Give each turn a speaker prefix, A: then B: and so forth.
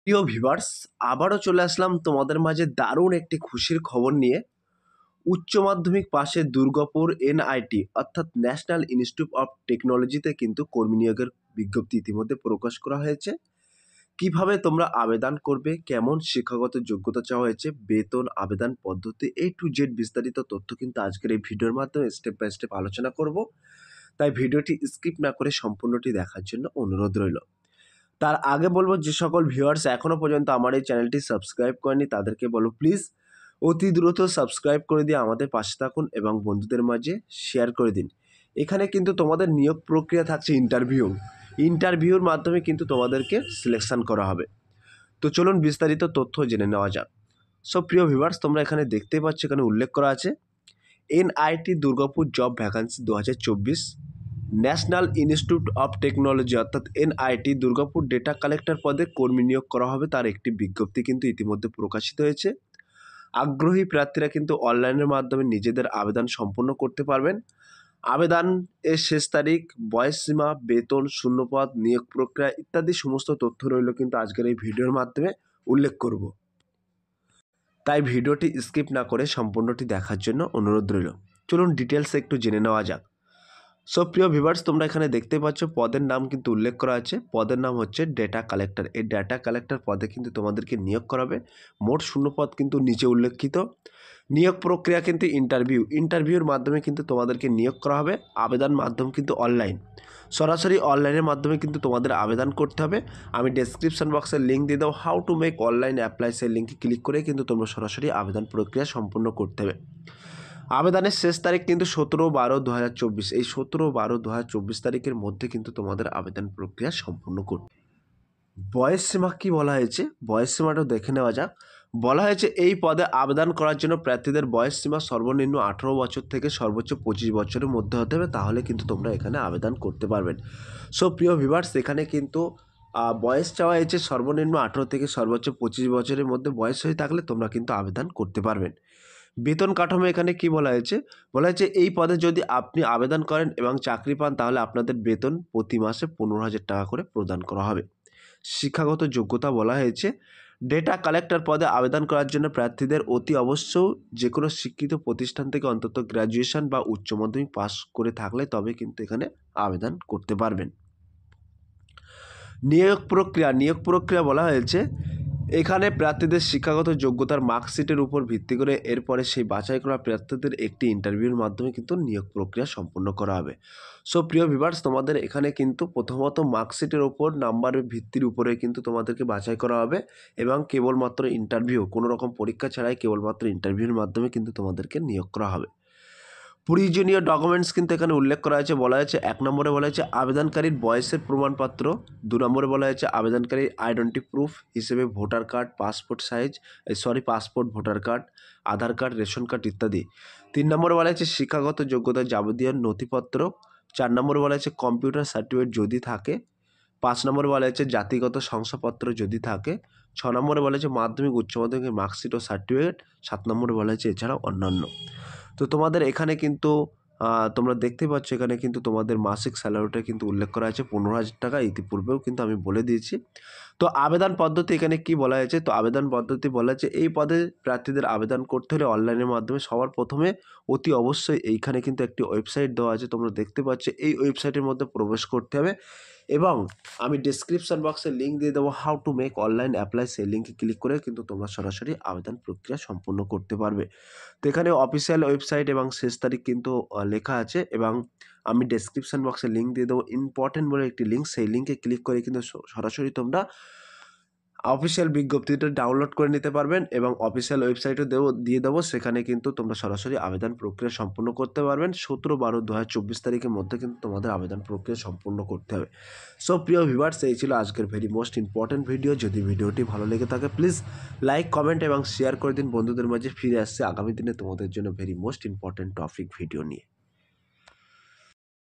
A: প্রিয় ভিউয়ার্স, আবারও চলে আসলাম তোমাদের মাঝে দারুণ একটি খুশির খবর নিয়ে। উচ্চ মাধ্যমিক পাশে দুর্গাপুর এনআইটি অর্থাৎ ন্যাশনাল ইনস্টিটিউট অফ টেকনোলজিতে কিন্তু কর্মী নিয়োগের বিজ্ঞপ্তি ইতিমধ্যে প্রকাশ করা হয়েছে। কিভাবে তোমরা আবেদন করবে, কেমন শিক্ষাগত যোগ্যতা চাওয়া হয়েছে, বেতন, আবেদন পদ্ধতি, টু জেড বিস্তারিত তথ্য কিন্তু আজকের এই ভিডিওর মাধ্যমে স্টেপ বাই স্টেপ আলোচনা করব। তাই ভিডিওটি স্কিপ না করে সম্পূর্ণটি দেখার জন্য অনুরোধ রইল। তার আগে বলবো, যে সকল ভিউয়ার্স এখনও পর্যন্ত আমার এই চ্যানেলটি সাবস্ক্রাইব করেনি তাদেরকে বলো প্লিজ অতি দ্রুত সাবস্ক্রাইব করে দিয়ে আমাদের পাশে থাকুন এবং বন্ধুদের মাঝে শেয়ার করে দিন। এখানে কিন্তু তোমাদের নিয়োগ প্রক্রিয়া থাকছে ইন্টারভিউর মাধ্যমে কিন্তু তোমাদেরকে সিলেকশন করা হবে। তো চলুন বিস্তারিত তথ্য জেনে নেওয়া যাক। সো প্রিয় ভিউয়ার্স, তোমরা এখানে দেখতেই পাচ্ছ, এখানে উল্লেখ করা আছে NIT Durgapur job vacancy 2024, national institute of technology অর্থাৎ এনআইটি দুর্গাপুর ডেটা কালেক্টর পদে কর্মী নিয়োগ করা হবে। তার একটি বিজ্ঞপ্তি কিন্তু ইতিমধ্যে প্রকাশিত হয়েছে। আগ্রহী প্রার্থীরা কিন্তু অনলাইনের মাধ্যমে নিজেদের আবেদন সম্পন্ন করতে পারবেন। আবেদন এর শেষ তারিখ, বয়সসীমা, বেতন, শূন্যপদ, নিয়োগ প্রক্রিয়া ইত্যাদি সমস্ত তথ্য রইল কিন্তু আজকের এই ভিডিওর মাধ্যমে উল্লেখ করব। তাই ভিডিওটি স্কিপ না করে সম্পূর্ণটি দেখার জন্য অনুরোধ রইল। চলুন ডিটেলস একটু জেনে নেওয়া যাক। সো প্রিয় ভিউয়ার্স, তোমরা এখানে দেখতে পাচ্ছ পদের নাম কিন্তু উল্লেখ করা আছে। পদের নাম হচ্ছে ডেটা কালেক্টর। এই ডেটা কালেক্টর পদে কিন্তু তোমাদেরকে নিয়োগ করাবে। মোট শূন্যপদ কিন্তু নিচে উল্লেখিত। নিয়োগ প্রক্রিয়া কিন্তু ইন্টারভিউর মাধ্যমে কিন্তু তোমাদেরকে নিয়োগ করা হবে। আবেদন মাধ্যম কিন্তু অনলাইন, সরাসরি অনলাইনের মাধ্যমে কিন্তু তোমাদের আবেদন করতে হবে। আমি ডেসক্রিপশন বক্সের লিঙ্ক দিয়ে দেবো, how to make online apply, সেই লিঙ্কে ক্লিক করে কিন্তু তোমরা সরাসরি আবেদন প্রক্রিয়া সম্পূর্ণ করতে হবে। আবেদনের শেষ তারিখ কিন্তু 17/12/2024। এই 17/12/2024 তারিখের মধ্যে কিন্তু তোমাদের আবেদন প্রক্রিয়া সম্পূর্ণ করতে। বয়স সীমা কী বলা হয়েছে, বয়স সীমাটাও দেখে নেওয়া যাক। বলা হয়েছে এই পদে আবেদন করার জন্য প্রার্থীদের বয়স সীমা সর্বনিম্ন 18 বছর থেকে সর্বোচ্চ 25 বছরের মধ্যে হতে হবে, তাহলে কিন্তু তোমরা এখানে আবেদন করতে পারবেন। সো প্রিয় ভিউয়ার্স, এখানে কিন্তু বয়স চাওয়া হয়েছে সর্বনিম্ন 18 থেকে সর্বোচ্চ 25 বছরের মধ্যে বয়স হয়ে থাকলে তোমরা কিন্তু আবেদন করতে পারবেন। বেতন কাঠামো এখানে কি বলা হয়েছে, বলা হয়েছে এই পদে যদি আপনি আবেদন করেন এবং চাকরি পান তাহলে আপনাদের বেতন প্রতি মাসে 15,000 টাকা করে প্রদান করা হবে। শিক্ষাগত যোগ্যতা বলা হয়েছে ডেটা কালেক্টর পদে আবেদন করার জন্য প্রার্থীদের অতি অবশ্য যে কোনো শিক্ষিত প্রতিষ্ঠান থেকে অন্তত গ্র্যাজুয়েশন বা উচ্চ মাধ্যমিক পাস করে থাকলে তবে কিন্তু এখানে আবেদন করতে পারবেন। নিয়োগ প্রক্রিয়া বলা হয়েছে এখানে প্রার্থীদের শিক্ষাগত যোগ্যতার মার্কশিটের উপর ভিত্তি করে এরপরে সেই বাছাই করা প্রার্থীদের একটি ইন্টারভিউর মাধ্যমে কিন্তু নিয়োগ প্রক্রিয়া সম্পন্ন করা হবে। সো প্রিয় ভিউয়ার্স, তোমাদের এখানে কিন্তু প্রথমত মার্কশিটের ওপর নাম্বারের ভিত্তির উপরে কিন্তু তোমাদেরকে বাছাই করা হবে এবং কেবলমাত্র ইন্টারভিউ, কোনো রকম পরীক্ষা ছাড়াই কেবলমাত্র ইন্টারভিউর মাধ্যমে কিন্তু তোমাদেরকে নিয়োগ করা হবে। প্রয়োজনীয় ডকুমেন্টস কিন্তু এখানে উল্লেখ করা হয়েছে। বলা হয়েছে 1 নম্বরে বলা হয়েছে আবেদনকারীর বয়সের প্রমাণপত্র, 2 নম্বরে বলা হয়েছে আবেদনকারীর আইডেন্টি প্রুফ হিসেবে voter card, passport, voter card, Aadhaar card, ration card ইত্যাদি। 3 নম্বরে বলা হয়েছে শিক্ষাগত যোগ্যতার যাবতীয় নথিপত্র। 4 নম্বরে বলা হয়েছে কম্পিউটার সার্টিফিকেট যদি থাকে। 5 নম্বরে বলা হয়েছে জাতিগত শংসাপত্র যদি থাকে। 6 নম্বরে বলা হয়েছে মাধ্যমিক, উচ্চ মাধ্যমিকের মার্কশিট ও সার্টিফিকেট। 7 নম্বরে বলা হয়েছে এছাড়াও অন্যান্য। তো তোমাদের এখানে কিন্তু তোমরা দেখতে পাচ্ছ এখানে কিন্তু তোমাদের মাসিক স্যালারিটা কিন্তু উল্লেখ করা আছে 15,000 টাকা। ইতিপূর্বেও কিন্তু আমি বলে দিয়েছি। তো আবেদন পদ্ধতি এখানে কি বলা হয়েছে, তো আবেদন পদ্ধতি বলা হয়েছে এই পদে প্রার্থীদের আবেদন করতে হলে অনলাইনের মাধ্যমে সবার প্রথমে অতি অবশ্যই এইখানে কিন্তু একটি ওয়েবসাইট দেওয়া আছে, তোমরা দেখতে পাচ্ছ। এই ওয়েবসাইটের মধ্যে প্রবেশ করতে হবে এবং আমি ডেসক্রিপশন বক্সে লিঙ্ক দিয়ে দেবো, how to make online apply, সেই লিঙ্কে ক্লিক করে কিন্তু তোমরা সরাসরি আবেদন প্রক্রিয়া সম্পূর্ণ করতে পারবে। তো এখানে অফিসিয়াল ওয়েবসাইট এবং শেষ তারিখ কিন্তু লেখা আছে এবং আমি ডেসক্রিপশন বক্সে লিঙ্ক দিয়ে দেবো, ইম্পর্টেন্ট বলে একটি লিঙ্ক, সেই লিঙ্কে ক্লিক করে কিন্তু সরাসরি তোমরা অফিসিয়াল বিজ্ঞপ্তিটা ডাউনলোড করে নিতে পারবেন এবং অফিসিয়াল ওয়েবসাইটও দিয়ে দেবো, সেখানে কিন্তু তোমরা সরাসরি আবেদন প্রক্রিয়া সম্পূর্ণ করতে পারবেন। 17/12/2024 তারিখের মধ্যে কিন্তু তোমাদের আবেদন প্রক্রিয়া সম্পূর্ণ করতে হবে। সো প্রিয় ভিউয়ার্স, এই ছিল আজকের ভেরি মোস্ট ইম্পর্টেন্ট ভিডিও। যদি ভিডিওটি ভালো লেগে থাকে প্লিজ লাইক, কমেন্ট এবং শেয়ার করে দিন বন্ধুদের মাঝে। ফিরে আসছে আগামী দিনে তোমাদের জন্য very most important topic video নিয়ে।